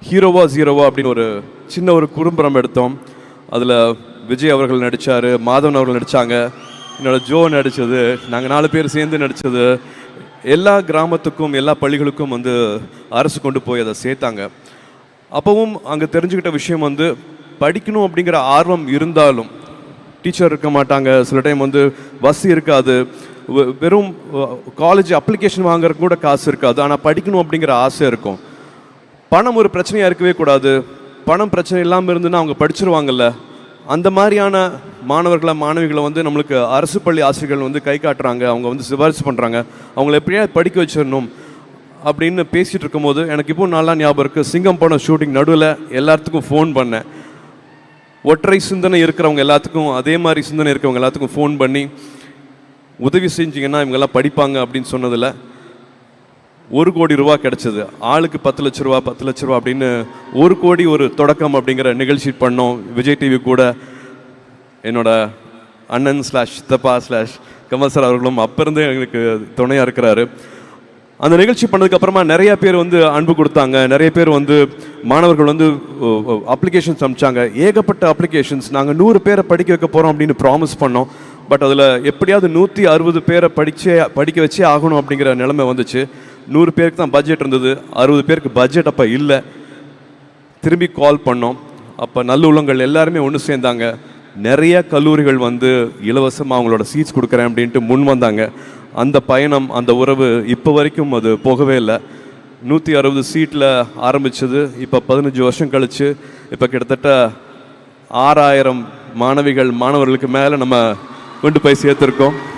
ஹீரோவா ஜீரோவா அப்படின்னு ஒரு சின்ன ஒரு குறும்படம் எடுத்தோம். அதில் விஜய் அவர்கள் நடித்தார், மாதவன் அவர்கள் நடித்தாங்க, என்னோட ஜோ நடித்தது, நாங்கள் 4 பேர் சேர்ந்து நடித்தது. எல்லா கிராமத்துக்கும் எல்லா பள்ளிகளுக்கும் வந்து அரசு கொண்டு போய் அதை சேர்த்தாங்க. அப்போவும் அங்கே தெரிஞ்சுக்கிட்ட விஷயம் வந்து படிக்கணும் அப்படிங்கிற ஆர்வம் இருந்தாலும் டீச்சர் இருக்க மாட்டாங்க, சில டைம் வந்து பஸ் இருக்காது, வெறும் காலேஜ் அப்ளிகேஷன் வாங்குறதுக்கு கூட காசு இருக்காது. ஆனால் படிக்கணும் அப்படிங்கிற ஆசை இருக்கும். பணம் ஒரு பிரச்சனையாக இருக்கவே கூடாது. பணம் பிரச்சனை இல்லாமல் இருந்துன்னா அவங்க படிச்சிருவாங்கல்ல. அந்த மாதிரியான மாணவிகளை வந்து நம்மளுக்கு அரசு பள்ளி ஆசிரியர்கள் வந்து கை காட்டுறாங்க, அவங்க வந்து சிபாரிசு பண்ணுறாங்க, அவங்கள எப்படியாவது படிக்க வச்சிடணும் அப்படின்னு பேசிகிட்டு இருக்கும்போது எனக்கு இப்போ நல்லா ஞாபகம் இருக்குது. சிங்கம் படம் ஷூட்டிங் நடுவில் எல்லாத்துக்கும் ஃபோன் பண்ணேன். ஒற்றை சிந்தனை இருக்கிறவங்க எல்லாத்துக்கும், அதே மாதிரி சிந்தனை இருக்கிறவங்க எல்லாத்துக்கும் ஃபோன் பண்ணி உதவி செஞ்சிங்கன்னா இவங்கெல்லாம் படிப்பாங்க அப்படின்னு சொன்னதில் 1 கோடி ரூபா கிடச்சிது. ஆளுக்கு 10 லட்ச ரூபா அப்படின்னு 1 கோடி ஒரு தொடக்கம் அப்படிங்கிற நிகழ்ச்சி பண்ணோம். விஜய் டிவி கூட என்னோட அண்ணன் /சித்தப்பா கமல் சார் அவர்களும் அப்போ இருந்து எங்களுக்கு துணையாக இருக்கிறாரு. அந்த நிகழ்ச்சி பண்ணதுக்கப்புறமா நிறைய பேர் வந்து அன்பு கொடுத்தாங்க, நிறைய பேர் வந்து மாணவர்கள் வந்து அப்ளிகேஷன்ஸ் அனுப்பிச்சாங்க. ஏகப்பட்ட அப்ளிகேஷன்ஸ். நாங்கள் 100 பேரை படிக்க வைக்க போகிறோம் அப்படின்னு ப்ராமிஸ் பண்ணோம். பட் அதில் எப்படியாவது 160 பேரை படிக்க வச்சே ஆகணும் அப்படிங்கிற நிலைமை வந்துச்சு. 100 பேருக்கு தான் பட்ஜெட் இருந்தது, 60 பேருக்கு பட்ஜெட் அப்போ இல்லை. திரும்பி கால் பண்ணோம். அப்போ நல்லுள்ளங்கள் எல்லாருமே ஒன்று சேர்ந்தாங்க. நிறைய கல்லூரிகள் வந்து இலவசமாக அவங்களோட சீட்ஸ் கொடுக்குறேன் அப்படின்ட்டு முன் வந்தாங்க. அந்த பயணம், அந்த உறவு இப்போ வரைக்கும் அது போகவே இல்லை. 160 சீட்டில் ஆரம்பித்தது இப்போ 15 வருஷம் கழித்து இப்போ கிட்டத்தட்ட 6000 மாணவர்களுக்கு மேலே நம்ம கொண்டு போய் சேர்த்துருக்கோம்.